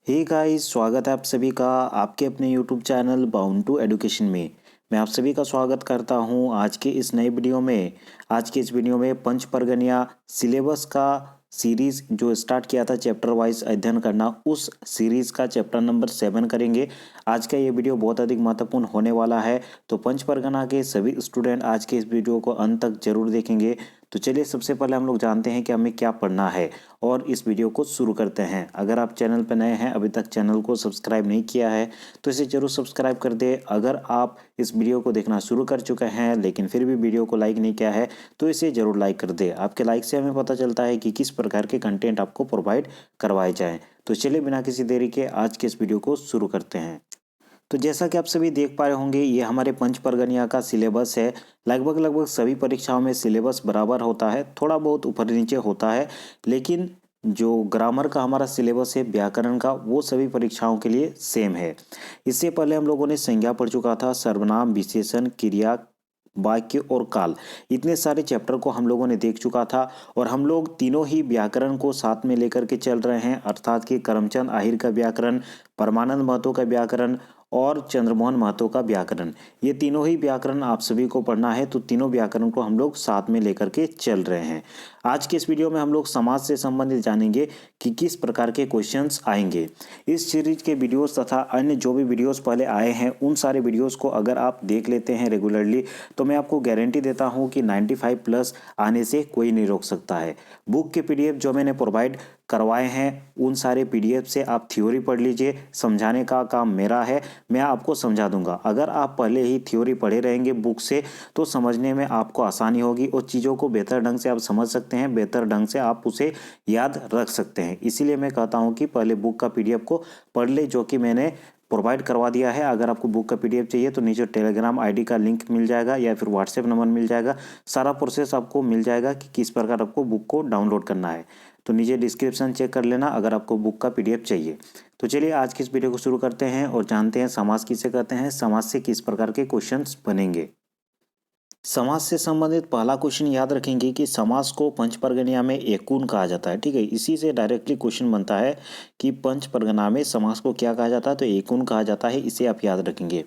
Hey guys, स्वागत है आप सभी का आपके अपने YouTube channel bound to education में। मैं आप सभी का स्वागत करता हूं आज के इस नए वीडियो में। आज के इस वीडियो में पंच परगनिया सिलेबस का सीरीज जो स्टार्ट किया था चैप्टर वाइज अध्ययन करना, उस सीरीज का चैप्टर नंबर 7 करेंगे। आज का ये वीडियो बहुत अधिक महत्वपूर्ण होने वाला है, तो पंच परगना के सभी स्टूडेंट आज के इस वीडियो को अंत तक जरूर देखेंगे। तो चलिए सबसे पहले हम लोग जानते हैं कि हमें क्या पढ़ना है और इस वीडियो को शुरू करते हैं। अगर आप चैनल पर नए हैं, अभी तक चैनल को सब्सक्राइब नहीं किया है तो इसे जरूर सब्सक्राइब कर दे। अगर आप इस वीडियो को देखना शुरू कर चुके हैं लेकिन फिर भी वीडियो को लाइक नहीं किया है तो इसे जरूर लाइक कर दे। आपके लाइक से हमें पता चलता है कि किस प्रकार के कंटेंट आपको प्रोवाइड करवाए जाएँ। तो चलिए बिना किसी देरी के आज के इस वीडियो को शुरू करते हैं। तो जैसा कि आप सभी देख पा रहे होंगे, ये हमारे पंच परगनिया का सिलेबस है। लगभग लगभग सभी परीक्षाओं में सिलेबस बराबर होता है, थोड़ा बहुत ऊपर नीचे होता है, लेकिन जो ग्रामर का हमारा सिलेबस है व्याकरण का, वो सभी परीक्षाओं के लिए सेम है। इससे पहले हम लोगों ने संज्ञा पढ़ चुका था, सर्वनाम, विशेषण, क्रिया, वाक्य और काल, इतने सारे चैप्टर को हम लोगों ने देख चुका था। और हम लोग तीनों ही व्याकरण को साथ में लेकर के चल रहे हैं, अर्थात कि करमचंद आहिर का व्याकरण, परमानंद महतो का व्याकरण और चंद्रमोहन महतो का व्याकरण। ये तीनों ही व्याकरण आप सभी को पढ़ना है, तो तीनों व्याकरण को हम लोग साथ में लेकर के चल रहे हैं। आज के इस वीडियो में हम लोग समाज से संबंधित जानेंगे कि किस प्रकार के क्वेश्चंस आएंगे। इस सीरीज के वीडियोस तथा अन्य जो भी वीडियोस पहले आए हैं, उन सारे वीडियोस को अगर आप देख लेते हैं रेगुलरली, तो मैं आपको गारंटी देता हूं कि 95 प्लस आने से कोई नहीं रोक सकता है। बुक के पीडीएफ जो मैंने प्रोवाइड करवाए हैं, उन सारे पीडीएफ से आप थ्योरी पढ़ लीजिए। समझाने का काम मेरा है, मैं आपको समझा दूंगा। अगर आप पहले ही थ्योरी पढ़े रहेंगे बुक से तो समझने में आपको आसानी होगी और चीज़ों को बेहतर ढंग से आप समझ सकते हैं, बेहतर ढंग से आप उसे याद रख सकते हैं। इसीलिए मैं कहता हूं कि पहले बुक का पीडीएफ को पढ़ ले, जो कि मैंने प्रोवाइड करवा दिया है। अगर आपको बुक का पीडीएफ चाहिए तो नीचे टेलीग्राम आईडी का लिंक मिल जाएगा या फिर व्हाट्सएप नंबर मिल जाएगा। सारा प्रोसेस आपको मिल जाएगा कि किस प्रकार आपको बुक को डाउनलोड करना है। तो नीचे डिस्क्रिप्शन चेक कर लेना अगर आपको बुक का पीडीएफ चाहिए। तो चलिए आज की इस वीडियो को शुरू करते हैं और जानते हैं समास किसे कहते हैं, समाज से किस प्रकार के क्वेश्चंस बनेंगे। समाज से संबंधित पहला क्वेश्चन याद रखेंगे कि समास को पंच परगनिया में एकून कहा जाता है। ठीक है, इसी से डायरेक्टली क्वेश्चन बनता है कि पंच परगना में समास को क्या कहा जाता है, तो एकून कहा जाता है। इसे आप याद रखेंगे।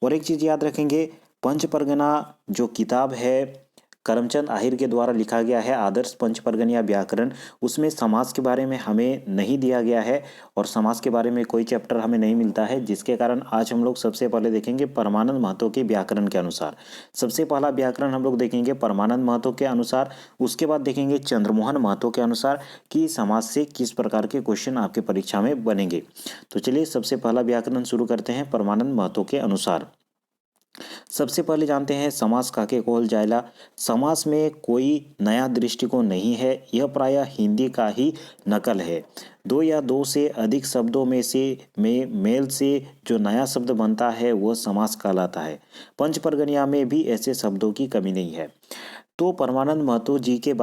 और एक चीज याद रखेंगे, पंच परगना जो किताब है करमचंद आहिर के द्वारा लिखा गया है, आदर्श पंच परगनिया व्याकरण, उसमें समास के बारे में हमें नहीं दिया गया है और समास के बारे में कोई चैप्टर हमें नहीं मिलता है, जिसके कारण आज हम लोग सबसे पहले देखेंगे परमानंद महतो के व्याकरण के अनुसार। सबसे पहला व्याकरण हम लोग देखेंगे परमानंद महतो के अनुसार, उसके बाद देखेंगे चंद्रमोहन महतो के अनुसार कि समास से किस प्रकार के क्वेश्चन आपके परीक्षा में बनेंगे। तो चलिए सबसे पहला व्याकरण शुरू करते हैं परमानंद महतो के अनुसार। सबसे पहले जानते हैं समास काके कोहल जायला। समास में कोई नया दृष्टिकोण नहीं है, यह प्रायः हिंदी का ही नकल है। दो या दो से अधिक शब्दों में मेल से जो नया शब्द बनता है वह समास कहलाता है। पंच परगनिया में भी ऐसे शब्दों की कमी नहीं है। तो परमानंद महतो जी के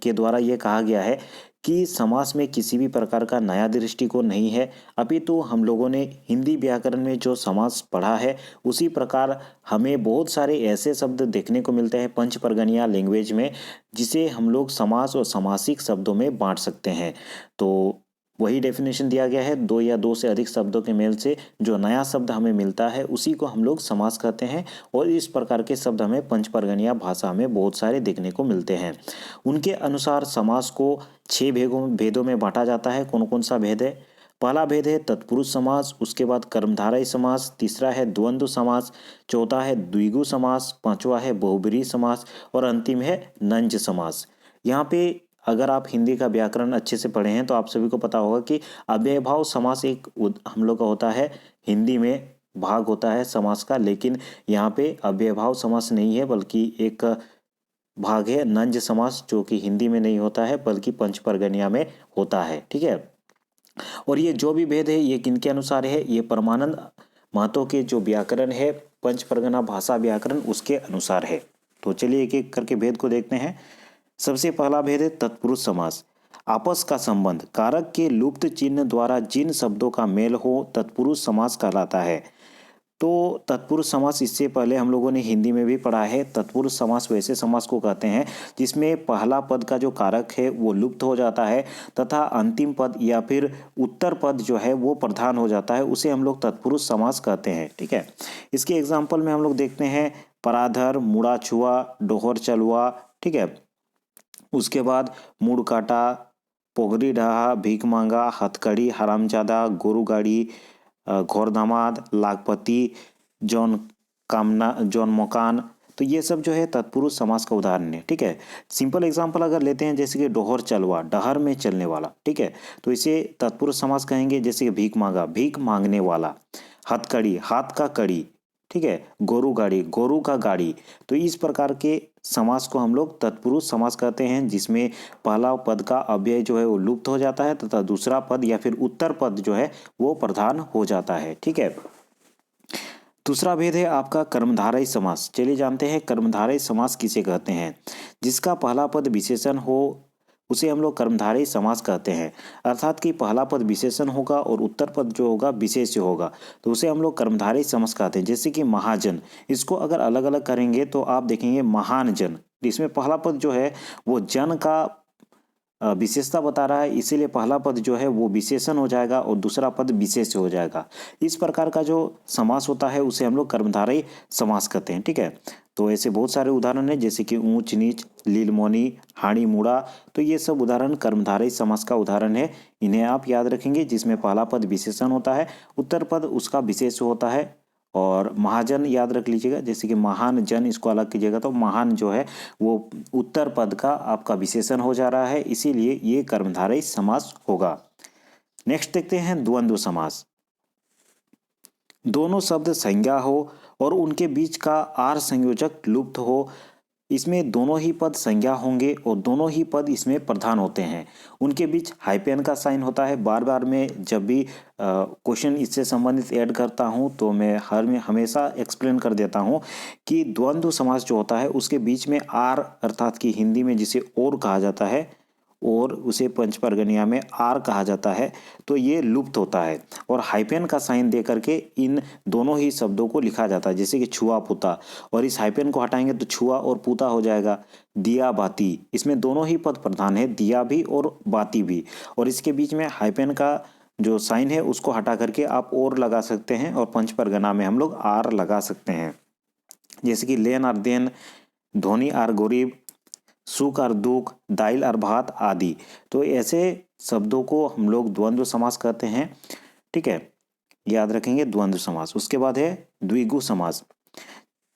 द्वारा यह कहा गया है कि समास में किसी भी प्रकार का नया दृष्टिकोण नहीं है, अपितु हम लोगों ने हिंदी व्याकरण में जो समास पढ़ा है उसी प्रकार हमें बहुत सारे ऐसे शब्द देखने को मिलते हैं पंच परगनिया लैंग्वेज में, जिसे हम लोग समास और समासिक शब्दों में बांट सकते हैं। तो वही डेफिनेशन दिया गया है, दो या दो से अधिक शब्दों के मेल से जो नया शब्द हमें मिलता है उसी को हम लोग समास कहते हैं। और इस प्रकार के शब्द हमें पंच परगनिया भाषा में बहुत सारे देखने को मिलते हैं। उनके अनुसार समास को 6 भेदों में बांटा जाता है। कौन कौन सा भेद है? पहला भेद है तत्पुरुष समास, उसके बाद कर्मधारय समास, तीसरा है द्वंद्व समास, चौथा है द्विगु समास, पांचवा है बहुब्रीहि समास और अंतिम है नंज समास। यहाँ पे अगर आप हिंदी का व्याकरण अच्छे से पढ़े हैं तो आप सभी को पता होगा कि अव्ययभाव समास एक हम लोग का होता है, हिंदी में भाग होता है समास का, लेकिन यहाँ पे अव्ययभाव समास नहीं है बल्कि एक भाग है नंज समास, जो कि हिंदी में नहीं होता है बल्कि पंच परगनिया में होता है। ठीक है, और ये जो भी भेद है ये किनके अनुसार है? ये परमानंद महतो के जो व्याकरण है पंच परगना भाषा व्याकरण, उसके अनुसार है। तो चलिए एक एक करके भेद को देखते हैं। सबसे पहला भेद है तत्पुरुष समास। आपस का संबंध, कारक के लुप्त चिन्ह द्वारा जिन शब्दों का मेल हो तत्पुरुष समास कहलाता है। तो तत्पुरुष समास इससे पहले हम लोगों ने हिंदी में भी पढ़ा है। तत्पुरुष समास वैसे समास को कहते हैं जिसमें पहला पद का जो कारक है वो लुप्त हो जाता है तथा अंतिम पद या फिर उत्तर पद जो है वो प्रधान हो जाता है, उसे हम लोग तत्पुरुष समास कहते हैं। ठीक है, इसके एग्जाम्पल में हम लोग देखते हैं पराधर, मुड़ा छुआ, डोहर चलुआ। ठीक है, उसके बाद मुड़ काटा, पोगरी ढहा, भीख मांगा, हथकड़ी, हरामजादा, गोरू गाड़ी, घोर दामाद, लाखपति, जौन कामना, जौन मकान। तो ये सब जो है तत्पुरुष समास का उदाहरण है। ठीक है, सिंपल एग्जांपल अगर लेते हैं जैसे कि डोहर चलवा, डहर में चलने वाला। ठीक है, तो इसे तत्पुरुष समास कहेंगे। जैसे कि भीख मांगा, भीख मांगने वाला। हथकड़ी, हाथ का कड़ी। ठीक है, गोरू गाड़ी, गोरू का गाड़ी। तो इस प्रकार के समास को हम लोग तत्पुरुष समास कहते हैं जिसमें पहला पद का अव्यय जो है वो लुप्त हो जाता है तथा दूसरा पद या फिर उत्तर पद जो है वो प्रधान हो जाता है। ठीक है, दूसरा भेद है आपका कर्मधारय समास। चलिए जानते हैं कर्मधारय समास किसे कहते हैं। जिसका पहला पद विशेषण हो उसे हम लोग कर्मधारय समास कहते हैं। अर्थात कि पहला पद विशेषण होगा और उत्तर पद जो होगा विशेष्य होगा, तो उसे हम लोग कर्मधारय समास कहते हैं। जैसे कि महाजन, इसको अगर अलग अलग करेंगे तो आप देखेंगे महान जन, इसमें पहला पद जो है वो जन का विशेषता बता रहा है, इसीलिए पहला पद जो है वो विशेषण हो जाएगा और दूसरा पद विशेष्य हो जाएगा। इस प्रकार का जो समास होता है उसे हम लोग कर्मधारय समास कहते हैं। ठीक है, तो ऐसे बहुत सारे उदाहरण हैं जैसे कि ऊंच नीच, लीलमोनी, हाड़ी मुड़ा। तो ये सब उदाहरण कर्मधारय समास का उदाहरण है। इन्हें आप याद रखेंगे, जिसमें पहला पद विशेषण होता है, उत्तर पद उसका विशेष्य होता है। और महाजन याद रख लीजिएगा, जैसे कि महान जन, इसको अलग कीजिएगा तो महान जो है वो उत्तर पद का आपका विशेषण हो जा रहा है, इसीलिए ये कर्मधारय समास होगा। नेक्स्ट देखते हैं द्वंद्व समास। दोनों शब्द संज्ञा हो और उनके बीच का आर संयोजक लुप्त हो। इसमें दोनों ही पद संज्ञा होंगे और दोनों ही पद इसमें प्रधान होते हैं। उनके बीच हाइपेन का साइन होता है। बार बार मैं जब भी क्वेश्चन इससे संबंधित ऐड करता हूं तो मैं हमेशा एक्सप्लेन कर देता हूं कि द्वंद्व समास जो होता है उसके बीच में आर, अर्थात कि हिंदी में जिसे और कहा जाता है, और उसे पंचपर्गनिया में आर कहा जाता है, तो ये लुप्त होता है और हाइपेन का साइन दे करके इन दोनों ही शब्दों को लिखा जाता है। जैसे कि छुआ पुता, और इस हाइपेन को हटाएंगे तो छुआ और पुता हो जाएगा। दिया बाती, इसमें दोनों ही पद प्रधान है, दिया भी और बाती भी, और इसके बीच में हाइपेन का जो साइन है उसको हटा करके आप और लगा सकते हैं और पंचपरगना में हम लोग आर लगा सकते हैं। जैसे कि लेन और देन, धोनी और गरीब, सुख और दुख, दाइल और भात आदि। तो ऐसे शब्दों को हम लोग द्वंद्व समास कहते हैं। ठीक है, याद रखेंगे द्वंद्व समास। उसके बाद है द्विगु समास।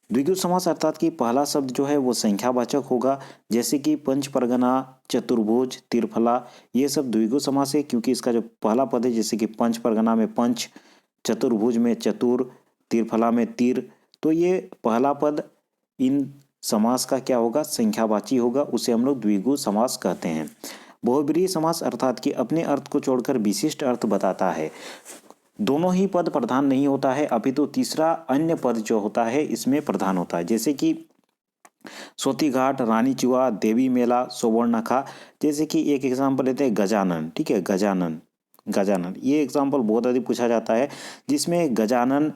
द्विगु समास अर्थात कि पहला शब्द जो है वो संख्यावाचक होगा, जैसे कि पंचपरगना, चतुर्भुज, तिरफला, ये सब द्विगु समास है क्योंकि इसका जो पहला पद है, जैसे कि पंचपरगना में पंच, चतुर्भुज में चतुर, तिरफला में तीर, तो ये पहला पद इन समास का क्या होगा, संख्यावाची होगा, उसे हम लोग द्विगु समास कहते हैं। बहुब्रीहि समास अर्थात कि अपने अर्थ को छोड़कर विशिष्ट अर्थ बताता है। दोनों ही पद प्रधान नहीं होता है, अपितु तीसरा अन्य पद जो होता है इसमें प्रधान होता है। जैसे कि सोती घाट, रानी चुआ, देवी मेला, सुवर्णखा। जैसे कि एक एग्जाम्पल लेते हैं गजानन। ठीक है, गजानन, गजानन ये एग्जाम्पल बहुत अधिक पूछा जाता है, जिसमें गजानन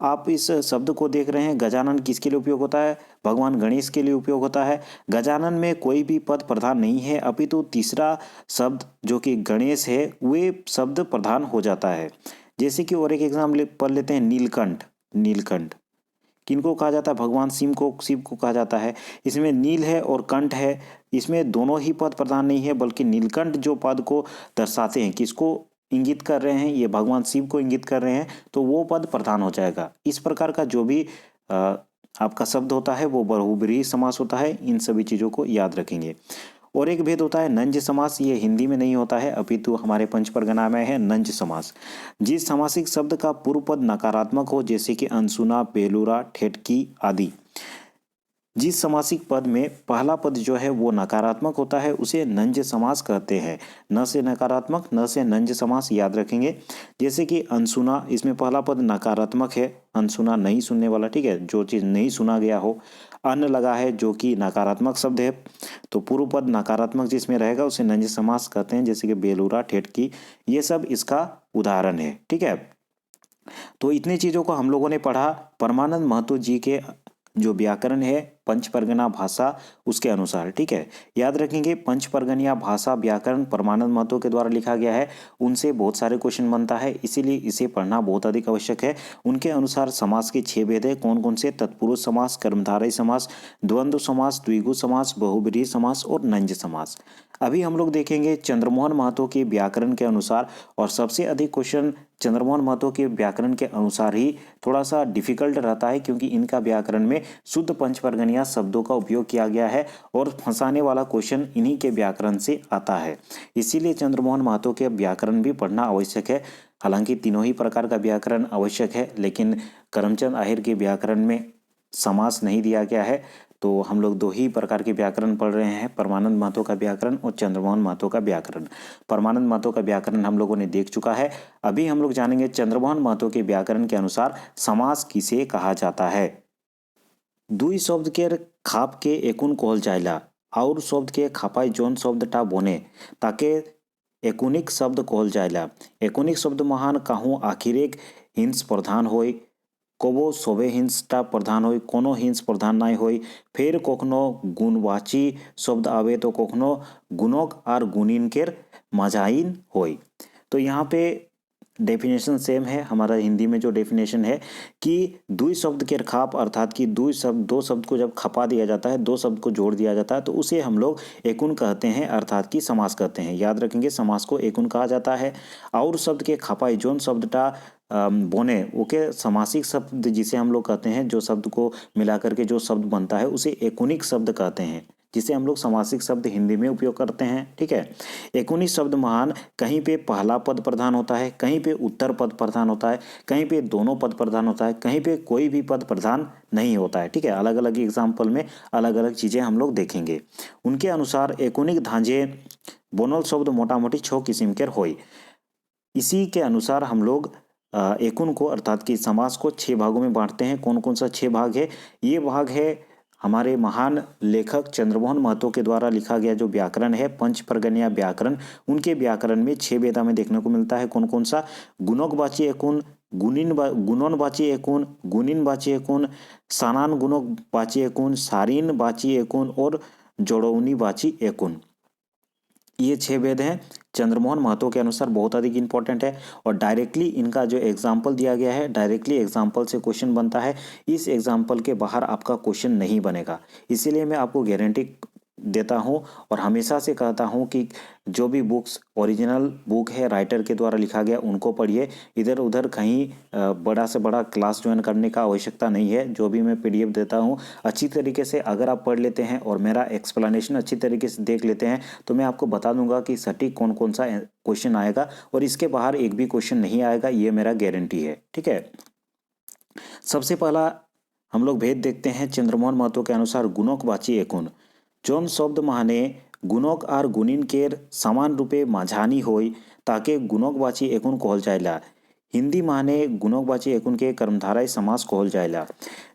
आप इस शब्द को देख रहे हैं। गजानन किसके लिए उपयोग होता है, भगवान गणेश के लिए उपयोग होता है। गजानन में कोई भी पद प्रधान नहीं है, अपितु तीसरा शब्द जो कि गणेश है वे शब्द प्रधान हो जाता है। जैसे कि और एक एग्जाम्पल पढ़ लेते हैं नीलकंठ। नीलकंठ किनको कहा जाता है, भगवान शिव को कहा जाता है। इसमें नील है और कंठ है, इसमें दोनों ही पद प्रधान नहीं है, बल्कि नीलकंठ जो पद को दर्शाते हैं, किसको इंगित कर रहे हैं, ये भगवान शिव को इंगित कर रहे हैं, तो वो पद प्रधान हो जाएगा। इस प्रकार का जो भी आपका शब्द होता है वो बहुब्रीहि समास होता है। इन सभी चीज़ों को याद रखेंगे। और एक भेद होता है नंज समास। ये हिंदी में नहीं होता है, अपितु हमारे पंचपरगना में है नंज समास। जिस समासिक शब्द का पूर्व पद नकारात्मक हो, जैसे कि अनसुना, बेलूरा, ठेठकी आदि। जिस समासिक पद में पहला पद जो है वो नकारात्मक होता है उसे नंज समास कहते हैं। न से नकारात्मक, न से नंज समास याद रखेंगे। जैसे कि अनसुना, इसमें पहला पद नकारात्मक है, अनसुना नहीं सुनने वाला। ठीक है, जो चीज़ नहीं सुना गया हो। अन्न लगा है जो कि नकारात्मक शब्द है, तो पूर्व पद नकारात्मक जिसमें रहेगा उसे नंज समास कहते हैं। जैसे कि बेलूरा, ठेठकी, ये सब इसका उदाहरण है। ठीक है, तो इतनी चीज़ों को हम लोगों ने पढ़ा परमानंद महतो जी के जो व्याकरण है पंच परगना भाषा उसके अनुसार। ठीक है, याद रखेंगे पंच परगनिया भाषा व्याकरण परमानंद महतो के द्वारा लिखा गया है, उनसे बहुत सारे क्वेश्चन बनता है, इसीलिए इसे पढ़ना बहुत अधिक आवश्यक है। उनके अनुसार समास के 6 भेद है, कौन कौन से? तत्पुरुष समास, कर्मधारय समास, द्वंद्व समास, द्विगु समास, बहुब्रीहि समास और नंज समास। अभी हम लोग देखेंगे चंद्रमोहन महतो के व्याकरण के अनुसार, और सबसे अधिक क्वेश्चन चंद्रमोहन महतो के व्याकरण के अनुसार ही थोड़ा सा डिफिकल्ट रहता है, क्योंकि इनका व्याकरण में शुद्ध पंचपर्गनिया शब्दों का उपयोग किया गया है और फंसाने वाला क्वेश्चन इन्हीं के व्याकरण से आता है। इसीलिए चंद्रमोहन महतो के व्याकरण भी पढ़ना आवश्यक है। हालांकि तीनों ही प्रकार का व्याकरण आवश्यक है, लेकिन करमचंद आहिर के व्याकरण में समास नहीं दिया गया है, तो हम लोग दो ही प्रकार के व्याकरण पढ़ रहे हैं, परमानंद महतो का व्याकरण और चंद्रमोहन महतो का व्याकरण। परमानंद महतो का व्याकरण हम लोगों ने देख चुका है। अभी हम लोग जानेंगे चंद्रमोहन महतो के व्याकरण के अनुसार समास किसे कहा जाता है। दुई शब्द के खाप के एकुन कहल जायला और शब्द के खापाई जौन शब्दटा बने ताके एकुनिक शब्द कहल जायला। एकुनिक शब्द महान काहू आखिर एक हिंस प्रधान होय, कबो सभे हिंसटा प्रधान होय, कोनो हिंस प्रधान नाई होय, फिर कखनो गुणवाची शब्द आवे तो कखनो गुणक और गुणिन केर मजाइन होय। तो यहाँ पे डेफिनेशन सेम है, हमारा हिंदी में जो डेफिनेशन है कि दुई शब्द के खाप, अर्थात कि दो शब्द को जब खपा दिया जाता है, दो शब्द को जोड़ दिया जाता है, तो उसे हम लोग एकुन कहते हैं, अर्थात कि समास कहते हैं। याद रखेंगे समास को एकुन कहा जाता है। और शब्द के खपाई जोन शब्दटा बोने ओके समासिक शब्द जिसे हम लोग कहते हैं, जो शब्द को मिलाकर के जो शब्द बनता है उसे एकुनिक शब्द कहते हैं, जिसे हम लोग समासिक शब्द हिंदी में उपयोग करते हैं। ठीक है, एकुनिक शब्द महान कहीं पे पहला पद प्रधान होता है, कहीं पे उत्तर पद प्रधान होता है, कहीं पे दोनों पद प्रधान होता है, कहीं पे कोई भी पद प्रधान नहीं होता है। ठीक है, अलग अलग एग्जाम्पल में अलग अलग चीज़ें हम लोग देखेंगे। उनके अनुसार एकुनिक धांजे बोनल शब्द मोटा मोटी 6 किस्म के होय। इसी के अनुसार हम लोग एकुन को, अर्थात कि समास को 6 भागों में बांटते हैं। कौन कौन सा 6 भाग है? ये भाग है हमारे महान लेखक चंद्रमोहन महतो के द्वारा लिखा गया जो व्याकरण है पंचपर्गनिया व्याकरण, उनके व्याकरण में 6 वेदा में देखने को मिलता है। कौन कौन सा? गुणकवाची एकुन, गुणनवाची एकुन, गुणिनवाची एकुन, सानान गुणकवाची एकुन, सारीन वाची एकुन और जोड़ौनीवाची एकुन। ये 6 वेद हैं चंद्रमोहन महतो के अनुसार, बहुत अधिक इंपॉर्टेंट है। और डायरेक्टली इनका जो एग्जाम्पल दिया गया है, डायरेक्टली एग्जाम्पल से क्वेश्चन बनता है। इस एग्जाम्पल के बाहर आपका क्वेश्चन नहीं बनेगा, इसीलिए मैं आपको गारंटी देता हूँ और हमेशा से कहता हूँ कि जो भी बुक्स ओरिजिनल बुक है राइटर के द्वारा लिखा गया उनको पढ़िए। इधर उधर कहीं बड़ा से बड़ा क्लास ज्वाइन करने का आवश्यकता नहीं है। जो भी मैं पीडीएफ देता हूँ अच्छी तरीके से अगर आप पढ़ लेते हैं और मेरा एक्सप्लेनेशन अच्छी तरीके से देख लेते हैं, तो मैं आपको बता दूंगा कि सटीक कौन कौन सा क्वेश्चन आएगा और इसके बाहर एक भी क्वेश्चन नहीं आएगा, ये मेरा गारंटी है। ठीक है, सबसे पहला हम लोग भेद देखते हैं चंद्रमोहन महतो के अनुसार गुणकवाची एकुन। जौन शब्द माने गुणक और गुणिन केर समान रूपे माझानी होय ताके गुणकवाची एकुन कहल जायला। हिंदी माने गुणकवाची एकुन के कर्मधारय समास कहल जायला।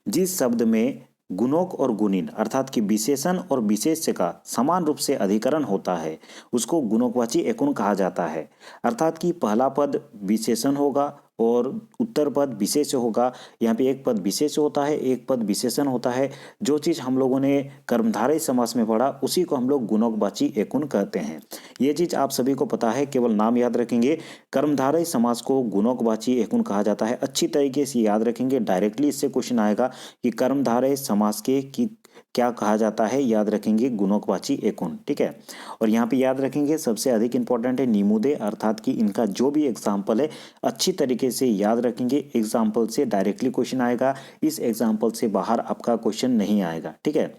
जिस शब्द में गुणक और गुणिन अर्थात कि विशेषण और विशेष्य का समान रूप से अधिकरण होता है उसको गुणकवाची एकुन कहा जाता है। अर्थात कि पहला पद विशेषण होगा और उत्तर पद विशेष्य होगा। यहाँ पे एक पद विशेष्य होता है, एक पद विशेषण होता है। जो चीज़ हम लोगों ने कर्मधारय समास में पढ़ा उसी को हम लोग गुणकवाची एकुन कहते हैं। ये चीज़ आप सभी को पता है, केवल नाम याद रखेंगे। कर्मधारय समास को गुणकवाची एकुन कहा जाता है। अच्छी तरीके से याद रखेंगे, डायरेक्टली इससे क्वेश्चन आएगा कि कर्मधारय समास के कि क्या कहा जाता है, याद रखेंगे गुणकवाची एकुन। ठीक है, और यहाँ पे याद रखेंगे सबसे अधिक इंपॉर्टेंट है निमुदे, अर्थात कि इनका जो भी एग्जाम्पल है अच्छी तरीके से याद रखेंगे। एग्जाम्पल से डायरेक्टली क्वेश्चन आएगा, इस एग्जाम्पल से बाहर आपका क्वेश्चन नहीं आएगा। ठीक है,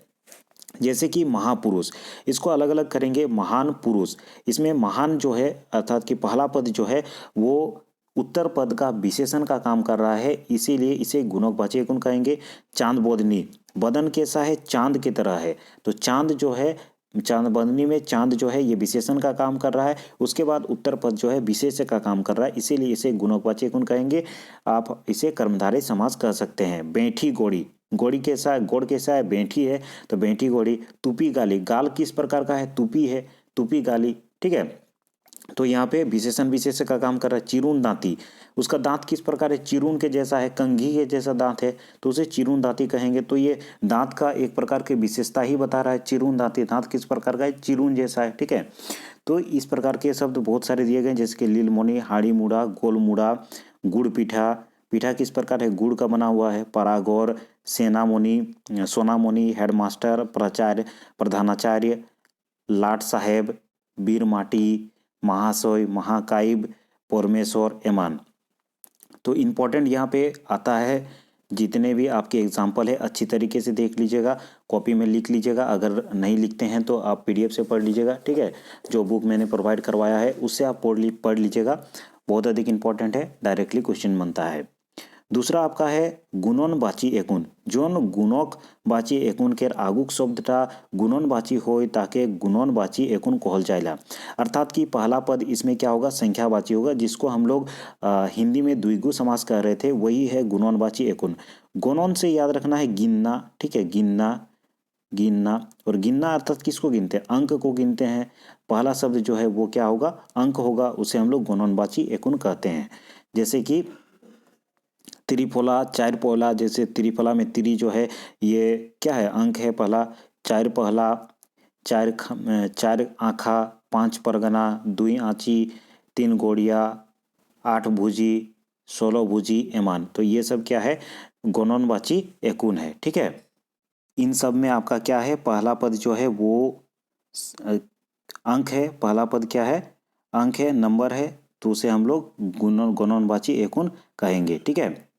जैसे कि महापुरुष, इसको अलग अलग करेंगे। महान पुरुष, इसमें महान जो है अर्थात कि पहला पद जो है वो उत्तर पद का विशेषण का काम कर रहा है, इसीलिए इसे गुणकवाची एकुन कहेंगे। चांद बोधनी, बदन कैसा है? चांद की तरह है, तो चांद जो है चांद बदनी में चांद जो है ये विशेषण का काम कर रहा है। उसके बाद उत्तर पद जो है विशेष्य का काम कर रहा है, इसीलिए इसे गुणकवाची एकुन कहेंगे। आप इसे कर्मधारय समास कह सकते हैं। बैठी गोड़ी, गोड़ी कैसा है? गोड़ कैसा है? बैठी है, तो बैठी गोड़ी। तुपी गाली, गाल किस प्रकार का है? तुपी है, तुपी गाली। ठीक है, तो यहाँ पे विशेषण विशेष्य का काम कर रहा है। चिरून दांती, उसका दांत किस प्रकार है, चिरून के जैसा है, कंघी के जैसा दांत है, तो उसे चिरून दांती कहेंगे। तो ये दांत का एक प्रकार की विशेषता ही बता रहा है। चिरून दांती, दांत किस प्रकार का है, चिरून जैसा है। ठीक है, तो इस प्रकार के शब्द बहुत सारे दिए गए, जैसे कि लीलमोनी, हाड़ी मुड़ा, गोल मुड़ा, गुड़ पीठा। पीठा किस प्रकार है, गुड़ का बना हुआ है। परागौर, सेनामोनी, सोनामोनी, हेडमास्टर, प्राचार्य, प्रधानाचार्य, लाट साहेब, बीर माटी, महाशय, महाकाइब, परमेश्वर, एमान। तो इम्पोर्टेंट यहाँ पे आता है, जितने भी आपके एग्जाम्पल है अच्छी तरीके से देख लीजिएगा, कॉपी में लिख लीजिएगा। अगर नहीं लिखते हैं तो आप पीडीएफ से पढ़ लीजिएगा। ठीक है, जो बुक मैंने प्रोवाइड करवाया है उससे आप पढ़ लीजिएगा, बहुत अधिक इंपॉर्टेंट है, डायरेक्टली क्वेश्चन बनता है। दूसरा आपका है गुणनवाची एकुन। जोन गुणक बाची एकुन केर आगुक शब्दटा गुणनवाची होय ताके गुणनवाची एकुन कहल जाएला। अर्थात कि पहला पद इसमें क्या होगा, संख्यावाची होगा, जिसको हम लोग हिंदी में द्विगु समास कह रहे थे, वही है गुणनवाची एकुन। गुणन से याद रखना है गिनना। ठीक है, गिनना, गिनना। और गिनना अर्थात किसको गिनते हैं, अंक को गिनते हैं। पहला शब्द जो है वो क्या होगा, अंक होगा, उसे हम लोग गुणनवाची एकुन कहते हैं। जैसे कि त्रिफला, चार पोला, जैसे त्रिफला में त्रि जो है ये क्या है, अंक है पहला। चार पहला, चार आँखा, पांच परगना, दुई आँची, तीन गोड़िया, आठ भुजी, 16 भुजी, एमान। तो ये सब क्या है, गुणनवाची एकुन है। ठीक है, इन सब में आपका क्या है, पहला पद जो है वो अंक है। पहला पद क्या है, अंक है, नंबर है, तो उसे हम लोग गुणनवाची एकुन कहेंगे। ठीक है,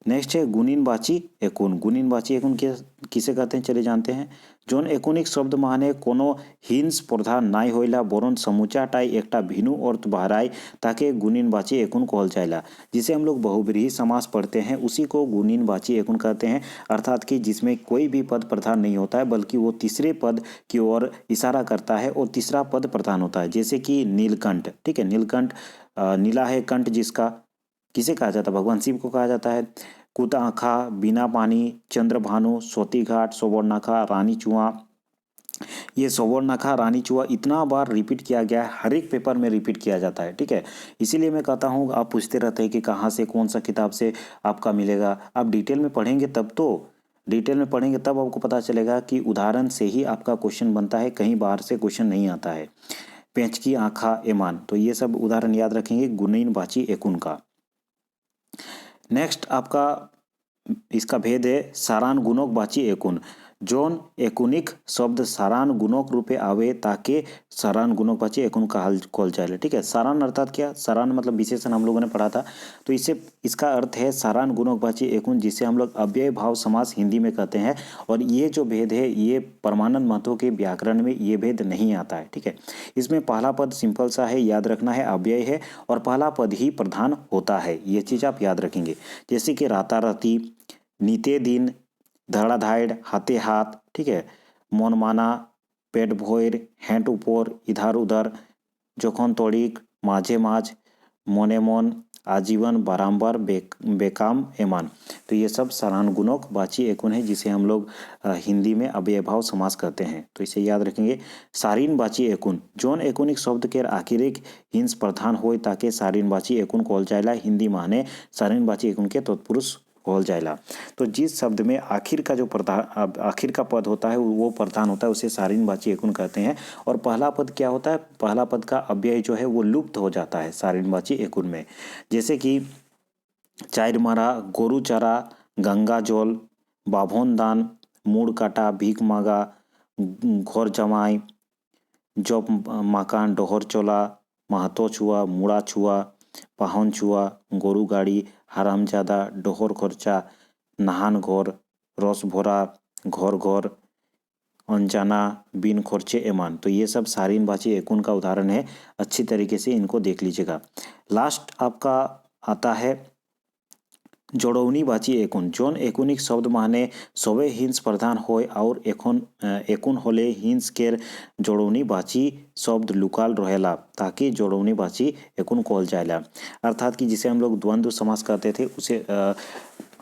नेक्स्ट है गुणिनवाची एकुन। गुणिनवाची एकुन किसे कहते हैं, चलिए जानते हैं। जोन एकुनिक शब्द माने कोनो हिंस प्रधान नाई होइला बरन समूचाटाई एकटा भिनु अर्थ बहराई ताके गुणिनवाची एकुन कहल जाएला। जिसे हम लोग बहुब्रीहि समास पढ़ते हैं उसी को गुणिनवाची एकुन कहते हैं। अर्थात कि जिसमें कोई भी पद प्रधान नहीं होता है, बल्कि वो तीसरे पद की ओर इशारा करता है और तीसरा पद प्रधान होता है। जैसे कि नीलकंठ। ठीक है, नीलकंठ, नीला है कंठ, जिसका किसे कहा जाता है, भगवान शिव को कहा जाता है। कुतआंखा, बिना पानी, चंद्रभानु, सोती घाट, सोबरनाखा, रानी चुआ। ये सोबरनाखा, रानी चुआ इतना बार रिपीट किया गया है, हर एक पेपर में रिपीट किया जाता है। ठीक है, इसीलिए मैं कहता हूँ, आप पूछते रहते हैं कि कहाँ से, कौन सा किताब से आपका मिलेगा। आप डिटेल में पढ़ेंगे तब तो, डिटेल में पढ़ेंगे तब आपको पता चलेगा कि उदाहरण से ही आपका क्वेश्चन बनता है, कहीं बाहर से क्वेश्चन नहीं आता है। पेंच की आँखा, एमान, तो ये सब उदाहरण याद रखेंगे गुणिनवाची एकुन का। नेक्स्ट आपका इसका भेद है सारान गुणक वाची एकुन। जोन एकुनिक शब्द सारान गुणक रूपे आवे ताके सारान गुणक वाची एकुन कहल जाए। ठीक है, सारान अर्थात क्या, सारान मतलब विशेषण हम लोगों ने पढ़ा था, तो इसका अर्थ है सारान गुणक वाची एकुन, जिसे हम लोग अव्यय भाव समास हिंदी में कहते हैं। और ये जो भेद है ये परमानंद महतो के व्याकरण में ये भेद नहीं आता है। ठीक है, इसमें पहला पद सिंपल सा है, याद रखना है, अव्यय है और पहला पद ही प्रधान होता है। ये चीज़ आप याद रखेंगे। जैसे कि राताराती, नीते दिन, धड़ाधाड़, हाथे हाथ। ठीक है, मन माना, पेट भोर, हेंट ऊपर, इधर उधर, जखन तड़िक, माझे माझ, मने मन, आजीवन, बारंबार, बेकाम, एमान। तो ये सब सारान गुणक वाची एकुन है, जिसे हम लोग हिंदी में अव्ययभाव समास कहते हैं। तो इसे याद रखेंगे। सारीन वाची एकुन। जोन एकुनिक शब्द के आखिरिक हिंस प्रधान होय ताके सारीन वाची एकुन कहल जाएला। हिंदी माने सारीन वाची एकुन के तत्पुरुष कहल जाएला। तो जिस शब्द में आखिर का जो प्रधान, आखिर का पद होता है वो प्रधान होता है, उसे सारीन वाची एकुन कहते हैं। और पहला पद क्या होता है, पहला पद का अव्यय जो है वो लुप्त हो जाता है सारीन वाची एकुन में। जैसे कि चार मारा, गोरु चारा, गंगा जल, बाभन दान, मूड काटा, भीख मांगा, घर जमाई, जब माकान, डोहर चला, माहतो छुआ, मुड़ा छुआ, पाहन छुआ, गरु गाड़ी, हारामजादा, डोहर खर्चा, नाहान घर, रस भरा, घर घर, अनजाना, बिन खर्चे, एमान। तो ये सब सारीन वाची एकुन का उदाहरण है, अच्छी तरीके से इनको देख लीजिएगा। लास्ट आपका आता है जोड़ौनी वाची एकुन। जोन एकुनिक शब्द माने सवे हिंस प्रधान होय और एकुन होले हिंस केर जोड़ौनी वाची शब्द लुकाल रहेला ताकि जोड़ौनी वाची एकुन कहल जाएला। अर्थात कि जिसे हम लोग द्वंद्व समास कहते थे उसे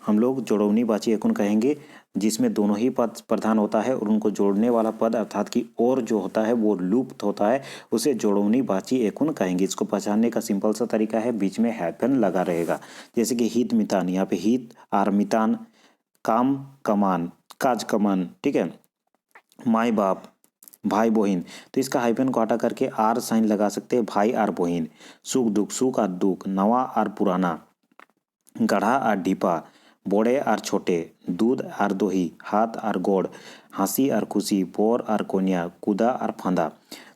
हम लोग जोड़ौनी वाची एकुन कहेंगे। जिसमें दोनों ही पद प्रधान होता है और उनको जोड़ने वाला पद अर्थात कि और जो होता है वो लुप्त होता है, उसे जोड़वनी बाची एकुन कहेंगे। इसको पहचानने का सिंपल सा तरीका है, बीच में हैफन लगा रहेगा। जैसे कि हित मितान, यहाँ पे हित आर मितान, काम कमान, काज कमान, ठीक है, माई बाप, भाई बहिन, तो इसका हाइफन को हटा करके आर साइन लगा सकते हैं, भाई आर बहिन। सुख दुख, सुख आर दुख, नवा आर पुराना, गढ़ा आर ढीपा, बड़े आर छोटे, दूध आर दोही, हाथ आर गोड़, हंसी आर खुशी, बोर आर कोनिया, कूदा आर फांदा।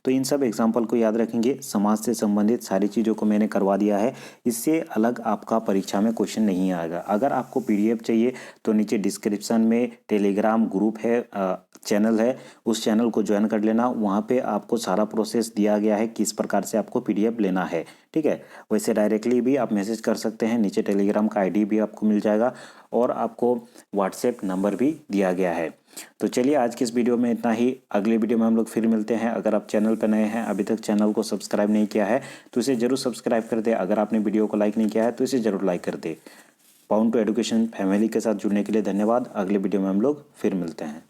तो इन सब एग्जाम्पल को याद रखेंगे। समाज से संबंधित सारी चीज़ों को मैंने करवा दिया है, इससे अलग आपका परीक्षा में क्वेश्चन नहीं आएगा। अगर आपको पीडीएफ चाहिए तो नीचे डिस्क्रिप्शन में टेलीग्राम ग्रुप है, चैनल है, उस चैनल को ज्वाइन कर लेना। वहाँ पे आपको सारा प्रोसेस दिया गया है किस प्रकार से आपको पीडीएफ लेना है, ठीक है। वैसे डायरेक्टली भी आप मैसेज कर सकते हैं, नीचे टेलीग्राम का आईडी भी आपको मिल जाएगा और आपको व्हाट्सएप नंबर भी दिया गया है। तो चलिए आज की इस वीडियो में इतना ही। अगले वीडियो में हम लोग फिर मिलते हैं। अगर आप चैनल पर नए हैं, अभी तक चैनल को सब्सक्राइब नहीं किया है तो इसे जरूर सब्सक्राइब कर दे। अगर आपने वीडियो को लाइक नहीं किया है तो इसे जरूर लाइक कर दे। बाउंड टू एजुकेशन फैमिली के साथ जुड़ने के लिए धन्यवाद। अगले वीडियो में हम लोग फिर मिलते हैं।